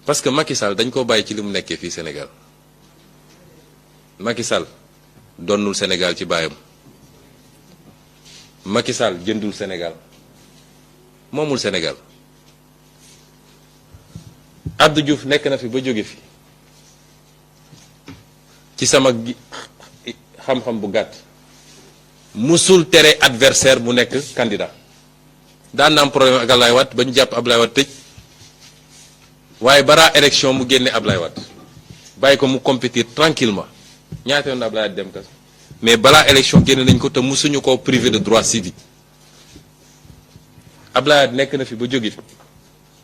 parce que Macky Sall dañ ko bàyyi ci li mu nekkee fii Sénégal Macky Sall donnul Sénégal ci baayam Macky Sall jëndul Sénégal moomul Sénégal Abdou Diouf nekk na fi ba jóge fi ci sama xam-xam bu gàtt musul tere adversaire mu nekk candidat daan na am problème ak Ablaye Wade ba ñu jàpp Ablaye Wade tëj waaye balaa élection mu génne Ablaye Wade bàyyi ko mu compétir tranquillement ñaata yoon Ablaye Wade dem kaso mais balaa élection génne nañ ko te musuñu koo privé de droit civique Ablaye Wade nekk na fi ba jóge fi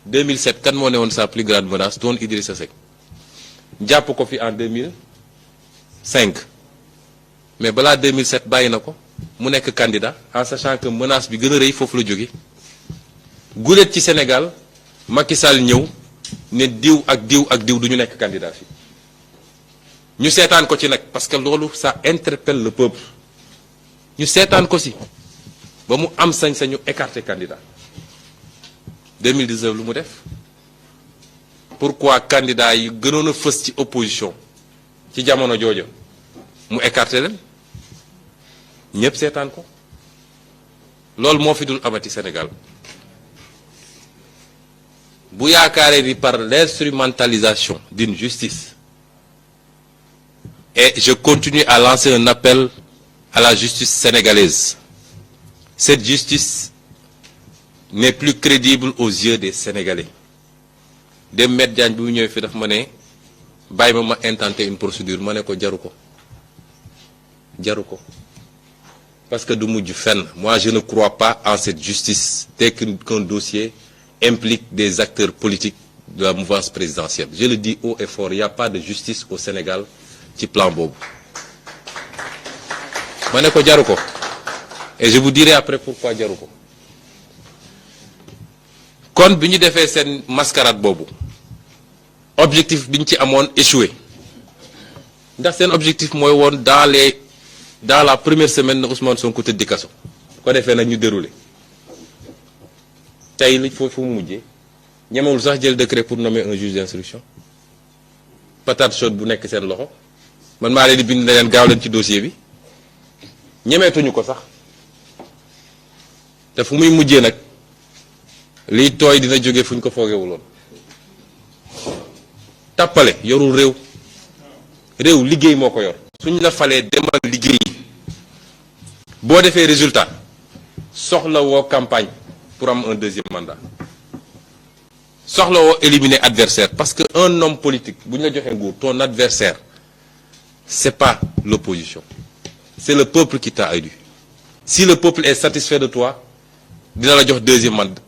2007 kan moo ne woon sa plus grande menace doon Idrissa Seck jàpp ko fi en 2005 mais balaa 2007 bàyyi na ko mu nekk candidat en sachant que menace bi gën a rëy foofu la jóge guléet ci Sénégal Macky Sall ñëw ne diw ak diw ak diw du ñu nekk candidat fi ñu seetaan ko ci nag parce que loolu ça interpelle le peuple ñu seetaan ko si ba mu am sañ-sañu écarter candidat 2019 lu mu def pourquoi candidat yi gënoon a fës ci opposition ci jamono jooja mu écarter leen ñëpp seetaan ko loolu moo fi dul amati Sénégal bu yaakaaree ni par l'instrumentalisation d'une justice et je continue à lancer un appel à la justice sénégalaise. Cette justice n'est plus crédible aux yeux des Sénégalais. Dem Maître Diagne bi mu ñëwee fi daf ma ne bàyyi ma intenter une procédure ma ne ko jaru ko parce que du mujj fenn. Moi je ne crois pas en cette justice dès qu'un dossier implique des acteurs politiques de la mouvance présidentielle. Je le dis haut et fort, il n'y a pas de justice au Sénégal ci plan boobu ma ne ko jaru ko et je vous dirai après pourquoi jaru ko kon bi ñu defee seen mascarade boobu objectif bi ñu ci amoon échoué ndax seen objectif mooy woon dans la première semaine na Ousmane Sonko tëdd di kaso ko defee nag ñu déroulé tey li foofu mu mujjee ñemewul sax jël décret pour nommer un juge d'instruction patate chaude bu nekk seen loxo man maa leen di bind na leen gaaw leen ci dossier bi ñemeetuñu ko sax te fu muy mujjee nag liy tooy dina jóge fu ñu ko foogewuloon tàppale yorul réew liggéey moo ko yor suñ la falee demal liggéey boo defee résultat soxla woo campagne pour am un deuxième mandat soxla woo éliminer adversaire parce que un homme politique bu ñu la joxee nguur ton adversaire c'est pas l'opposition c'est le peuple qui t'a élu si le peuple est satisfait de toi dina la jox deuxième mandat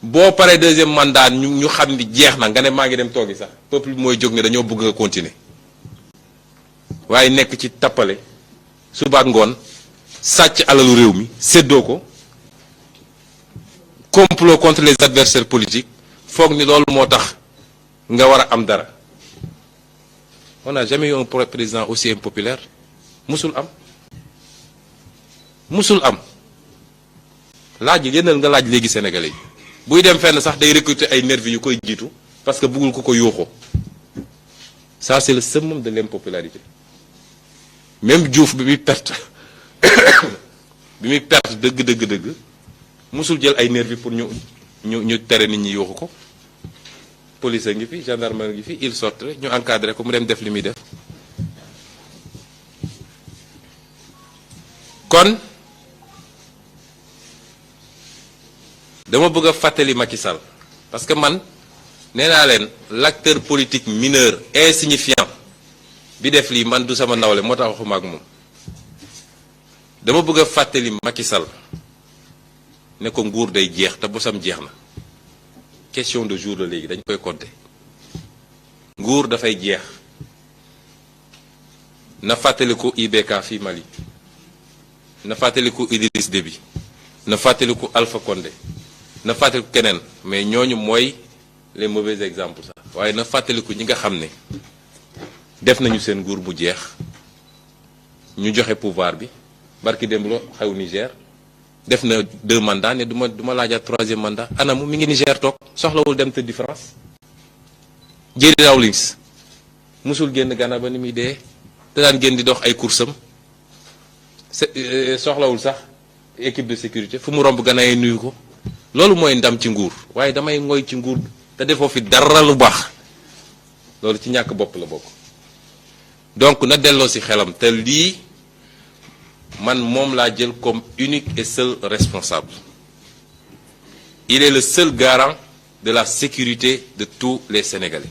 boo paree deuxième mandat ñu xam ni jeex na nga ne maa ngi dem toogi sax peuple bi mooy jóg ne dañoo bëgg nga continuer waaye nekk ci tappale suba ak ngoon sàcc alalu réew mi séddoo ko complot contre les adversaires politiques foog ni loolu moo tax nga war a am dara on n'a jamais eu un président aussi impopulaire musul am laaj yénal nga laaj léegi sénégalais yi buy dem fenn sax day recruter ay nervis yu koy jiitu parce que bëggul ko yuuxoo ça c'est le summum de l'impopularité même Diouf bi muy perte dëgg musul jël ay nervis pour ñu tere nit ñi yuuxu ko police a ngi fi gendarmerie ngi fi il sortait ñu encadré ko mu dem def li muy def kon dama bëgg a fàttali Macky Sall parce que man nee naa leen l'acteur politique mineur insignifiant bi def lii man du sama nawle moo tax waxuma ak moom dama bëgg a fàttali Macky Sall ne ko nguur day jeex te bosam jeex na question de jour la léegi dañ koy compter nguur dafay jeex na fàttaliku IBK fii Mali na fàttaliku Idriss Déby na fàttaliku Alpha Condé na fàttaliku keneen mais ñooñu mooy les mauvais exemples sax waaye na fàttaliku ñi nga xam ne def nañu seen nguur mu jeex ñu joxe pouvoir bi barki démb la xew Niger def na 2 mandats ne du ma laajaat 3e mandat anamu mi ngi Niger toog soxlawul dem tëddi France Jerry Rawlings musul génn Ghana ba ni muy dee te daan génn di dox ay coursam soxlawul sax équipe de sécurité fu mu romb Ghana yi nuyu ko. loolu mooy ndam ci nguur waaye damay ngoy ci nguur te defoo fi dara lu baax loolu ci ñàkk bopp la bokk. donc na delloo si xelam te lii man moom laa jël comme unique et seul responsable. Il est le seul garant de la sécurité de tous les Sénégalais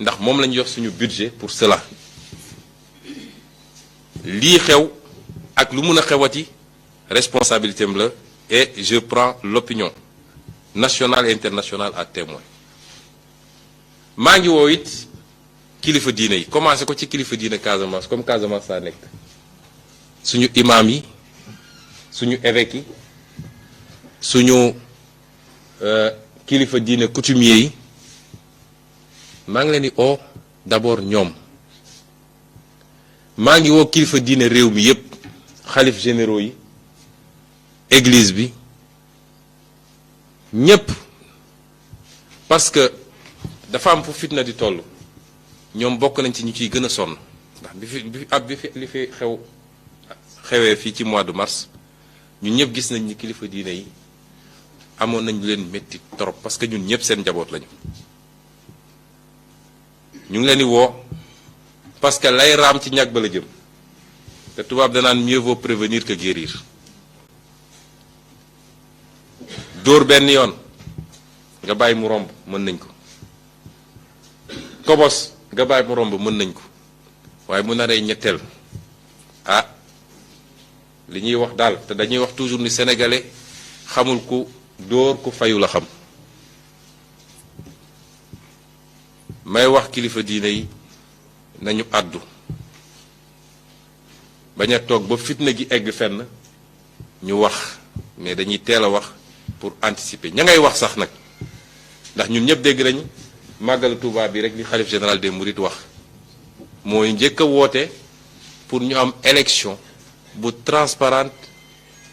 ndax moom la ñu jox suñu budget pour cela. lii xew ak lu mun a xewati responsabilité am la et je prends l'opinion nationale et internationale à témoin. maa ngi woo it kilifa diine yi commencé ko ci kilifa diine Casamance comme Casamance saa nekk suñu imam yi suñu évêques yi suñu kilifa diine coutumier yi maa ngi leen di oo d'abord ñoom. maa ngi woo kilifa diine réew mi yépp xalif généraux yi église bi ñépp parce que dafa am fu fitna di toll ñoom bokk nañ ci ñu ciy gën a sonn ndax li fi xewee fii ci mois de mars ñun ñëpp gis nañ ni kilifa diine yi amoon nañ leen métti trop parce que ñun ñëpp seen njaboot lañu. ñu ngi leen di woo parce que lay raam ci ñàkk ba la jëm te tubaab danaan mieux vaut prévenir que guérir. dóor benn yoon nga bàyyi mu romb mën nañ ko kobos nga bàyyi mu romb mën nañ ko waaye mu naree ñetteel ah li ñuy wax daal te dañuy wax toujours ni sénégalais xamul ku dóor ku fayu la xam. may wax kilifa diine yi nañu àddu bañ a toog ba fitna gi egg fenn ñu wax mais dañuy teel a wax pour anticiper ña ngay wax sax nag ndax ñun ñëpp dégg nañ màggalu Touba bi rek li xalif général des Mourides wax mooy njëkk a woote pour ñu am élection bu transparente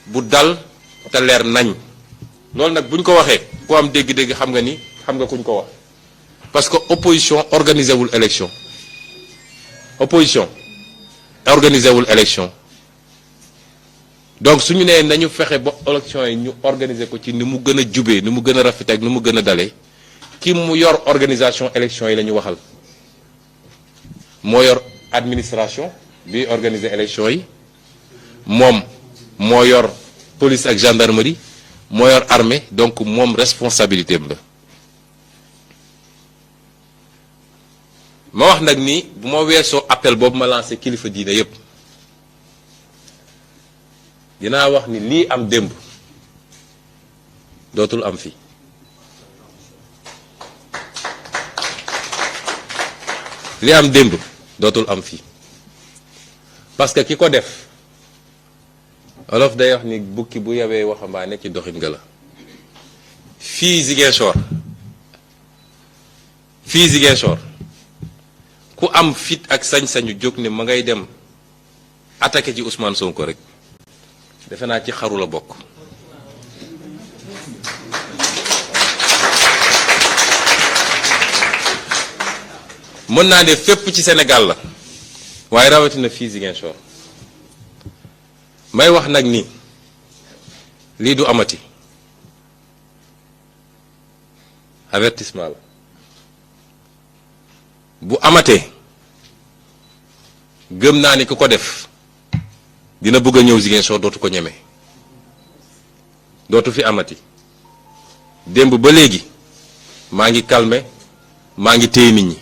bu dal te leer nañ. loolu nag buñ ko waxee ku am dégg-dégg xam nga ni xam nga kuñ ko wax parce que opposition organisé wul élection opposition organisé wul élection donc suñu nee nañu fexe ba élection yi ñu organiser ko ci ni mu gën a jubee ni mu gën a rafet ak ni mu gën a dalee ki mu yor organisation élection yi la ñu waxal moo yor administration bi organiser élection yi moom moo yor police ak gendarmerie moo yor armée donc moom responsabilité am la. ma wax nag ni bu ma weesoo appel boobu ma lancé kilifa diine yépp dinaa wax ni lii am démb dootul am fii li am démb dootul am fii parce que ki ko def olof day wax ni bukki bu yawee waxambaane ci doxin nga la. fii Ziguinchor ku am fit ak sañ-sañu jóg ne ma ngay dem attaqué ci Ousmane Sonko rek defe naa ci xaru la bokk. mën naa ne fépp ci Sénégal la waaye rawatina fii Ziguinchor may wax nag ni lii du amati avertissement la bu amatee gëm naa ni ku ko def dina bëgg a ñëw Ziguinchor dootu ko ñeme dootu fi amati démb ba léegi maa ngi calmer maa ngi téye nit ñi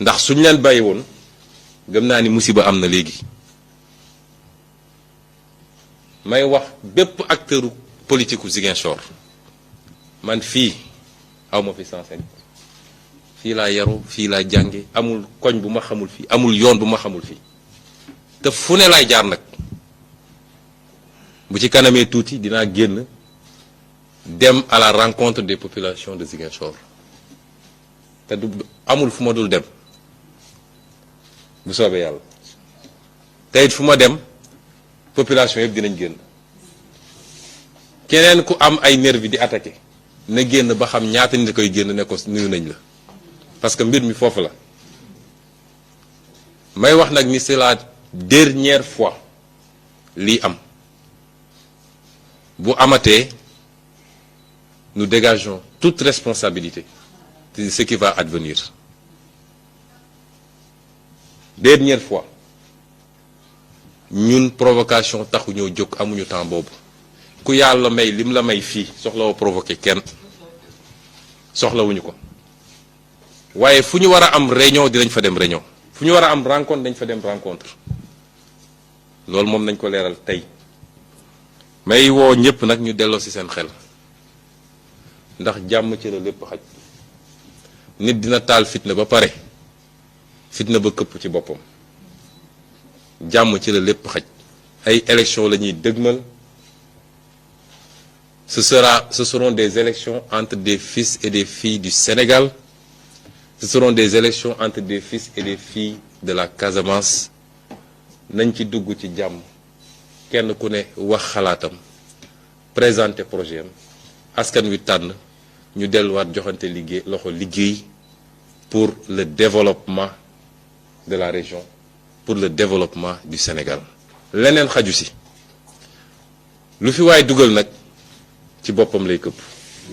ndax suñ leen bàyyi woon gëm naa ni musiba am na léegi may wax bépp acteur politique u Ziguinchor man fii awma fi sañ-sañ fii laa yaru fii laa jànge amul koñ bu ma xamul fii amul yoon bu ma xamul fii te fu ne laay jaar nag bu ci kanamee tuuti dinaa génn dem à la rencontre des populations de Ziguinchor te du amul fu ma dul dem bu soobee yàlla te it fu ma dem population yëpp dinañ génn keneen ku am ay nervi di attaqué na génn ba xam ñaata nit koy génn ne ko nuyu nañ la parce que mbir mi foofu la may wax nag ni c'est la dernière fois lii am bu amatee nous dégageons toute responsabilité de ce qui va advenir dernière fois ñun provocation taxu ñoo jóg amuñu temps boobu ku yàlla may lim la may fii soxlawoo provoquer kenn soxlawuñu ko waaye fu ñu war a am réunion dinañ fa dem réunion fu ñu war a am rencontre dañ fa dem rencontre loolu moom nañ ko leeral tey may woo ñëpp nag ñu delloo ci seen xel ndax jàmm ci la lépp xaj nit dina taal fitna ba pare fitna ba këpp ci boppam jàmm ci la lépp xaj ay élections la ñuy dëgmal ce seront des élections entre des fils et des filles du Sénégal ce seront des élections entre des fils et des filles de la Casamance nañ ci dugg ci jàmm kenn ku ne wax xalaatam présenter projet am askan wi tànn ñu delluwaat joxante liggéey pour le développement de la région pour le développement du Sénégal leneen xaju si lu fi waay dugal nag ci boppam lay këpp.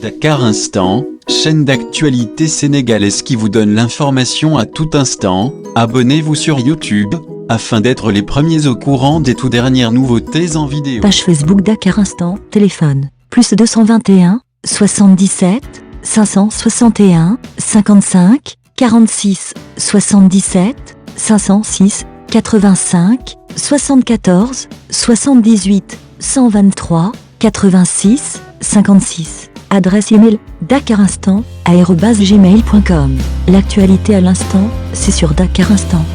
Dakar Instant, chaîne d'actualité sénégalaise qui vous donne l'information à tout instant. Abonnez-vous sur YouTube afin d'être les premiers au courant des toutes dernières nouveautés en vidéo. Page Facebook Dakar Instant, téléphone +221 77 561 55 46 77 506 85 74 78 123 86 56. Adresse email dakarinstant@gmail.com. L'actualité à l'instant, c'est sur Dakar Instant.